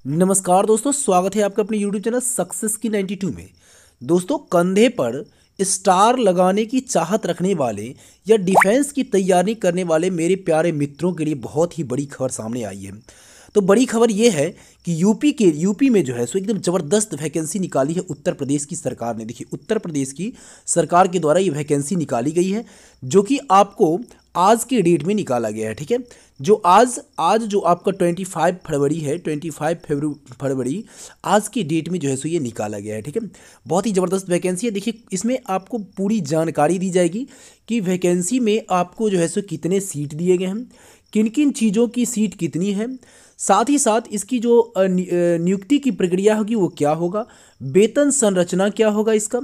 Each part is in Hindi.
नमस्कार दोस्तों, स्वागत है आपका अपने YouTube चैनल सक्सेस की 92 में। दोस्तों, कंधे पर स्टार लगाने की चाहत रखने वाले या डिफेंस की तैयारी करने वाले मेरे प्यारे मित्रों के लिए बहुत ही बड़ी खबर सामने आई है। तो बड़ी खबर ये है कि यूपी में जो है सो एकदम ज़बरदस्त वैकेंसी निकाली है उत्तर प्रदेश की सरकार ने। देखिए, उत्तर प्रदेश की सरकार के द्वारा ये वैकेंसी निकाली गई है, जो कि आपको आज के डेट में निकाला गया है। ठीक है, जो आज जो आपका 25 फरवरी है, 25 फरवरी आज की डेट में जो है सो ये निकाला गया है। ठीक है, बहुत ही ज़बरदस्त वैकेंसी है। देखिए, इसमें आपको पूरी जानकारी दी जाएगी कि वैकेंसी में आपको जो है सो कितने सीट दिए गए हैं, किन किन चीज़ों की सीट कितनी है, साथ ही साथ इसकी जो नियुक्ति की प्रक्रिया होगी वो क्या होगा, वेतन संरचना क्या होगा इसका,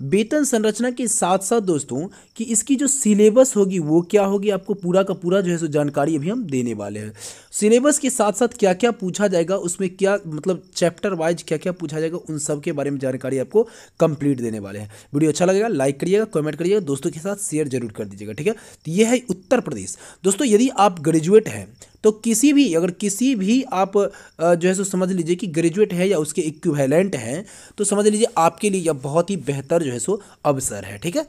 वेतन संरचना के साथ साथ दोस्तों कि इसकी जो सिलेबस होगी वो क्या होगी, आपको पूरा का पूरा जो है सो जानकारी अभी हम देने वाले हैं। सिलेबस के साथ साथ क्या क्या पूछा जाएगा, उसमें क्या मतलब चैप्टर वाइज क्या क्या पूछा जाएगा, उन सब के बारे में जानकारी आपको कंप्लीट देने वाले हैं। वीडियो अच्छा लगेगा लाइक करिएगा, कमेंट करिएगा, दोस्तों के साथ शेयर जरूर कर दीजिएगा। ठीक है, तो ये है उत्तर प्रदेश। दोस्तों, यदि आप ग्रेजुएट हैं तो किसी भी आप जो है सो समझ लीजिए कि ग्रेजुएट है या उसके इक्विवेलेंट हैं, तो समझ लीजिए आपके लिए यह बहुत ही बेहतर जो है सो अवसर है। ठीक है,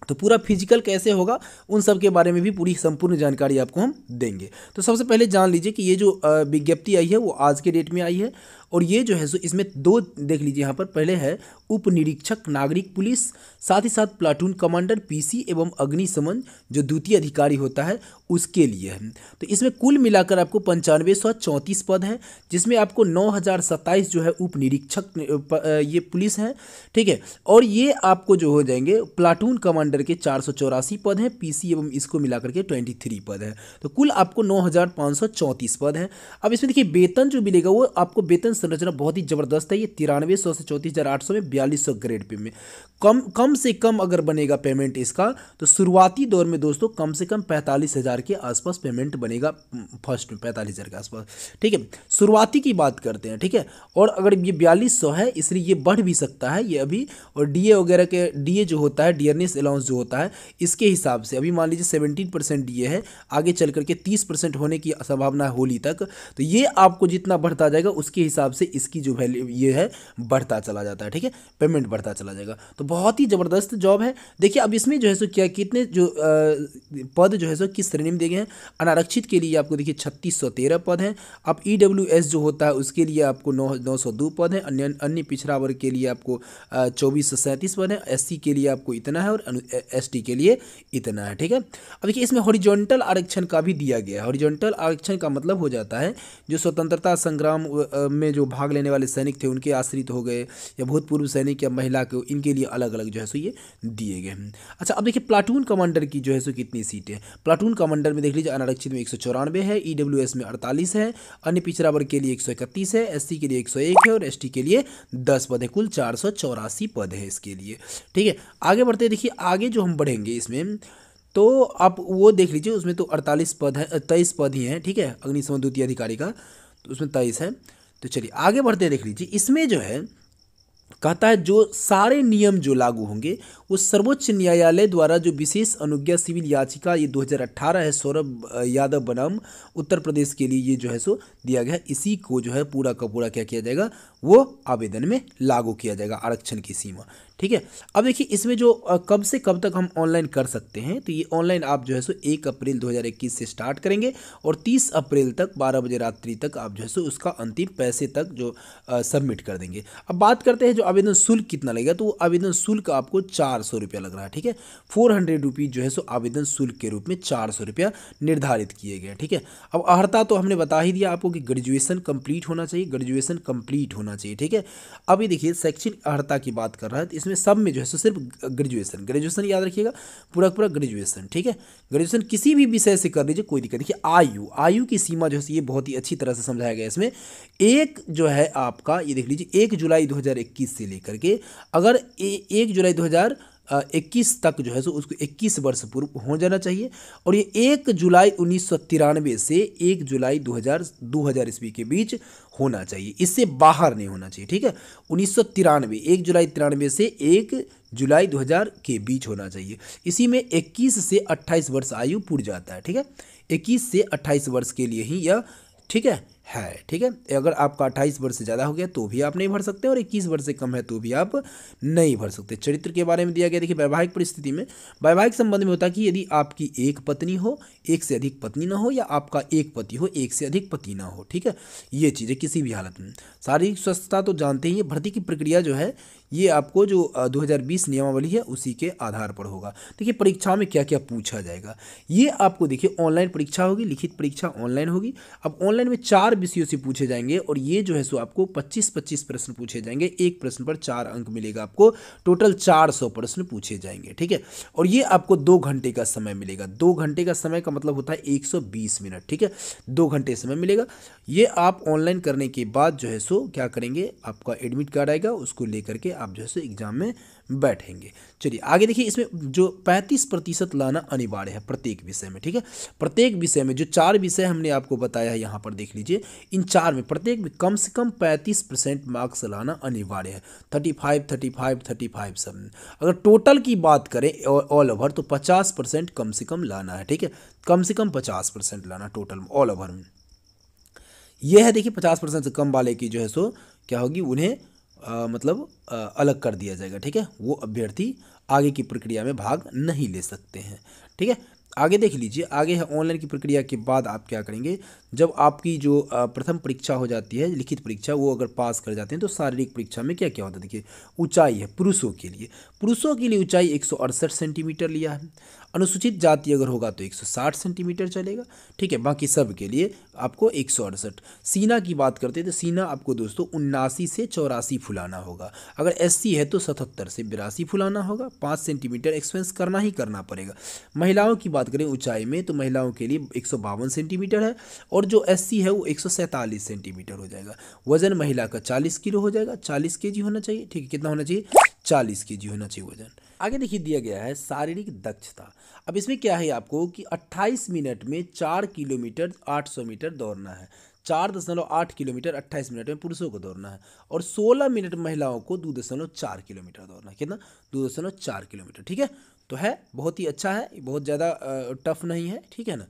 तो पूरा फिजिकल कैसे होगा उन सब के बारे में भी पूरी संपूर्ण जानकारी आपको हम देंगे। तो सबसे पहले जान लीजिए कि ये जो विज्ञप्ति आई है वो आज के डेट में आई है, और ये जो है सो इसमें दो देख लीजिए, यहाँ पर पहले है उप निरीक्षक नागरिक पुलिस, साथ ही साथ प्लाटून कमांडर पीसी एवं अग्निशमन जो द्वितीय अधिकारी होता है उसके लिए है। तो इसमें कुल मिलाकर आपको 9534 पद है, जिसमें आपको 9027 जो है उप निरीक्षक ये पुलिस है। ठीक है, और ये आपको जो हो जाएंगे प्लाटून कमांडर के 484 पद हैं, पीसी एवं इसको मिलाकर के 23 पद है। तो कुल आपको 9534 पद है। अब इसमें देखिए वेतन जो मिलेगा वो आपको वेतन संरचना बहुत ही जबरदस्त है। ये 9300 से 34,800 में 4200 ग्रेड पे में कम से कम अगर बनेगा पेमेंट इसका, तो शुरुआती दौर में दोस्तों कम से कम 45,000 के आसपास पेमेंट बनेगा, फर्स्ट में 45,000 के आसपास। ठीक है, शुरुआती की बात करते हैं। ठीक है, और अगर ये 4200 है इसलिए ये बढ़ भी सकता है ये अभी, और डीए वगैरह के डीए जो होता है, डियरनेस अलाउंस जो होता है, इसके हिसाब से अभी मान लीजिए 17% डीए है, आगे चल करके 30% होने की संभावना है होली तक। तो ये आपको जितना बढ़ता जाएगा उसके हिसाब से इसकी जो वैल्यू ये है बढ़ता चला जाता है। ठीक है, पेमेंट बढ़ता चला जाएगा। तो बहुत ही ज़बरदस्त जॉब है। देखिए, अब इसमें जो है सो क्या कितने जो पद जो है सो किस श्रेणी में दिए गए हैं। अनारक्षित के लिए आपको देखिए 3613 पद हैं। अब ईडब्ल्यूएस जो होता है उसके लिए आपको 902 पद हैं। अन्य पिछड़ा वर्ग के लिए आपको 2437 पद हैं। एससी के लिए आपको इतना है और एसटी के लिए इतना है। ठीक है, अब देखिए इसमें हॉरिजॉन्टल आरक्षण का भी दिया गया है। हॉरिजॉन्टल आरक्षण का मतलब हो जाता है जो स्वतंत्रता संग्राम में जो भाग लेने वाले सैनिक थे उनके आश्रित हो गए, या भूतपूर्व सैनिक या महिला को, इनके लिए अलग अलग जो है सो ये दिए गए हैं। अच्छा, अब देखिए प्लाटून कमांडर की जो है सो कितनी सीटें। प्लाटून कमांडर में देख लीजिए अनारक्षित में 194 है, ईडब्ल्यूएस में 48 है, अन्य पिछड़ा वर्ग के लिए 131 है, एससी के लिए 101 है और एसटी के लिए 10 पद है। कुल 484 पद है इसके लिए। ठीक है, आगे बढ़ते देखिए, आगे जो हम बढ़ेंगे इसमें तो आप वो देख लीजिए, उसमें तो 48 पद है, 23 पद ही हैं। ठीक है, अग्निशमन द्वितीय अधिकारी का तो उसमें 23 है। तो चलिए आगे बढ़ते देख लीजिए, इसमें जो है कहता है जो सारे नियम जो लागू होंगे वो सर्वोच्च न्यायालय द्वारा जो विशेष अनुज्ञा सिविल याचिका ये 2018 है, सौरभ यादव बनाम उत्तर प्रदेश के लिए ये जो है सो दिया गया है, इसी को जो है पूरा का पूरा क्या किया जाएगा, वो आवेदन में लागू किया जाएगा आरक्षण की सीमा। ठीक है, अब देखिए इसमें जो कब से कब तक हम ऑनलाइन कर सकते हैं, तो ये ऑनलाइन आप जो है सो 1 अप्रैल 2021 से स्टार्ट करेंगे और 30 अप्रैल तक 12 बजे रात्रि तक आप जो है सो उसका अंतिम पैसे तक जो सबमिट कर देंगे। अब बात करते हैं जो आवेदन शुल्क कितना लगेगा, तो आवेदन शुल्क आपको 400 रुपया लग रहा है। ठीक है, 400 रुपीज़ जो है सो आवेदन शुल्क के रूप में 400 रुपया निर्धारित किए गए। ठीक है, अब अर्हता तो हमने बता ही दिया आपको कि ग्रेजुएशन कंप्लीट होना चाहिए, ग्रेजुएशन कंप्लीट होना चाहिए। ठीक है, अभी देखिए शैक्षणिक अर्हता की बात कर रहा है, तो इसमें सब में जो है सो सिर्फ ग्रेजुएशन याद रखिएगा, पूरा पूरा ग्रेजुएशन। ठीक है, ग्रेजुएशन किसी भी विषय से कर लीजिए, कोई दिक्कत। देखिए आयु की सीमा जो है ये बहुत ही अच्छी तरह से समझाया गया इसमें। एक जो है आपका ये देख लीजिए 1 जुलाई 2021 से लेकर के अगर 1 जुलाई 2021 तक जो है सो उसको 21 वर्ष पूर्व हो जाना चाहिए, और ये 1 जुलाई 1993 से 1 जुलाई 2000 ईस्वी के बीच होना चाहिए, इससे बाहर नहीं होना चाहिए। ठीक है, 1993 1 जुलाई 93 से 1 जुलाई 2000 के बीच होना चाहिए। इसी में 21 से 28 वर्ष आयु पूर्ण जाता है। ठीक है, 21 से 28 वर्ष के लिए ही यह ठीक है है, ठीक है। अगर आपका 28 वर्ष से ज़्यादा हो गया तो भी आप नहीं भर सकते, और 21 वर्ष से कम है तो भी आप नहीं भर सकते। चरित्र के बारे में दिया गया, देखिए वैवाहिक परिस्थिति में, वैवाहिक संबंध में होता है कि यदि आपकी एक पत्नी हो, एक से अधिक पत्नी ना हो, या आपका एक पति हो, एक से अधिक पति ना हो, ठीक है। ये चीज़ें किसी भी हालत में। शारीरिक स्वस्थता तो जानते ही, ये भर्ती की प्रक्रिया जो है ये आपको जो 2020 नियमावली है उसी के आधार पर होगा। देखिए परीक्षा में क्या क्या पूछा जाएगा, ये आपको देखिए ऑनलाइन परीक्षा होगी, लिखित परीक्षा ऑनलाइन होगी। अब ऑनलाइन में 4 विषयों से पूछे जाएंगे, और ये जो है सो आपको 25-25 प्रश्न पूछे जाएंगे, एक प्रश्न पर 4 अंक मिलेगा आपको, टोटल 400 प्रश्न पूछे जाएंगे, ठीक है। और ये आपको 2 घंटे का समय मिलेगा। 2 घंटे का समय का मतलब होता है 120 मिनट, ठीक है। 2 घंटे समय मिलेगा। ये आप ऑनलाइन करने के बाद जो है सो क्या करेंगे, आपका एडमिट कार्ड आएगा, उसको लेकर के आप जो है सो एग्जाम में बैठेंगे। चलिए आगे देखिए, इसमें जो 35% लाना अनिवार्य है प्रत्येक विषय में, ठीक है। प्रत्येक विषय में जो 4 विषय हमने आपको बताया है, यहाँ पर देख लीजिए, इन 4 में प्रत्येक में कम से कम 35% मार्क्स लाना अनिवार्य है। 35, 35, 35 सब। अगर टोटल की बात करें ऑल ओवर, तो 50% कम से कम लाना है, ठीक है। कम से कम 50% लाना टोटल ऑल ओवर में। यह है देखिए 50% से कम वाले की जो है सो क्या होगी, उन्हें अलग कर दिया जाएगा, ठीक है। वो अभ्यर्थी आगे की प्रक्रिया में भाग नहीं ले सकते हैं, ठीक है। आगे देख लीजिए, आगे है ऑनलाइन की प्रक्रिया के बाद आप क्या करेंगे, जब आपकी जो प्रथम परीक्षा हो जाती है, लिखित परीक्षा, वो अगर पास कर जाते हैं तो शारीरिक परीक्षा में क्या क्या होता है, देखिए ऊंचाई है पुरुषों के लिए, ऊंचाई 168 सेंटीमीटर लिया है। अनुसूचित जाति अगर होगा तो 160 सेंटीमीटर चलेगा, ठीक है। बाकी सब के लिए आपको 168। सीना की बात करते हैं तो सीना आपको दोस्तों 79 से 84 फुलाना होगा। अगर एससी है तो 77 से 82 फुलाना होगा। 5 सेंटीमीटर एक्सपेंस करना ही करना पड़ेगा। महिलाओं की बात करें ऊंचाई में, तो महिलाओं के लिए 152 सेंटीमीटर है, और जो एससी है वो 147 सेंटीमीटर हो जाएगा। वजन महिला का 40 किलो हो जाएगा, 40 केजी होना चाहिए, ठीक है। कितना होना चाहिए, 40 केजी होना चाहिए वजन। आगे देखिए दिया गया है शारीरिक दक्षता। अब इसमें क्या है आपको कि 28 मिनट में 4 किलोमीटर 800 मीटर दौड़ना है। 4.8 किलोमीटर 28 मिनट में पुरुषों को दौड़ना है, और 16 मिनट महिलाओं को 2.4 किलोमीटर दौड़ना है। कितना, 2.4 किलोमीटर, ठीक है। तो है बहुत ही अच्छा है, बहुत ज़्यादा टफ नहीं है, ठीक है ना।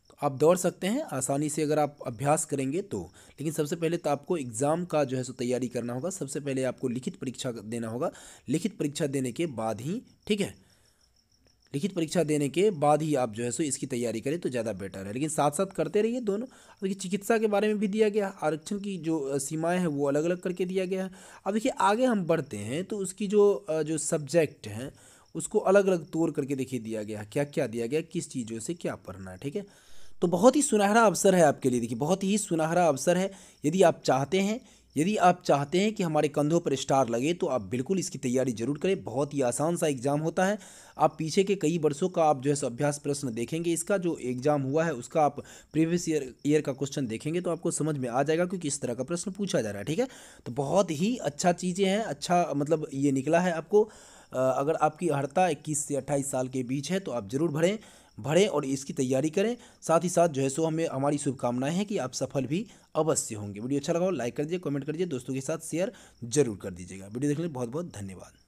तो आप दौड़ सकते हैं आसानी से अगर आप अभ्यास करेंगे तो। लेकिन सबसे पहले तो आपको एग्ज़ाम का जो है सो तैयारी करना होगा। सबसे पहले आपको लिखित परीक्षा देना होगा। लिखित परीक्षा देने के बाद ही, ठीक है, लिखित परीक्षा देने के बाद ही आप जो है सो इसकी तैयारी करें तो ज़्यादा बेटर है। लेकिन साथ साथ करते रहिए दोनों। अब देखिए चिकित्सा के बारे में भी दिया गया, आरक्षण की जो सीमाएं हैं वो अलग अलग करके दिया गया है। अब देखिए आगे हम बढ़ते हैं तो उसकी जो सब्जेक्ट हैं उसको अलग अलग तोड़ करके देखिए दिया गया है, क्या क्या दिया गया, किस चीज़ों से क्या पढ़ना है, ठीक है। तो बहुत ही सुनहरा अवसर है आपके लिए, देखिए बहुत ही सुनहरा अवसर है। यदि आप चाहते हैं कि हमारे कंधों पर स्टार लगे तो आप बिल्कुल इसकी तैयारी जरूर करें। बहुत ही आसान सा एग्ज़ाम होता है। आप पीछे के कई वर्षों का आप जो है सो अभ्यास प्रश्न देखेंगे, इसका जो एग्ज़ाम हुआ है उसका आप प्रीवियस ईयर का क्वेश्चन देखेंगे तो आपको समझ में आ जाएगा क्योंकि इस तरह का प्रश्न पूछा जा रहा है, ठीक है। तो बहुत ही अच्छा चीज़ें हैं, अच्छा ये निकला है आपको। अगर आपकी अर्हता 21 से 28 साल के बीच है तो आप ज़रूर भरें और इसकी तैयारी करें। साथ ही साथ जो है सो हमें हमारी शुभकामनाएं हैं कि आप सफल भी अवश्य होंगे। वीडियो अच्छा लगा हो लाइक कर दीजिए, कमेंट कर दीजिए, दोस्तों के साथ शेयर जरूर कर दीजिएगा। वीडियो देखने के लिए बहुत बहुत धन्यवाद।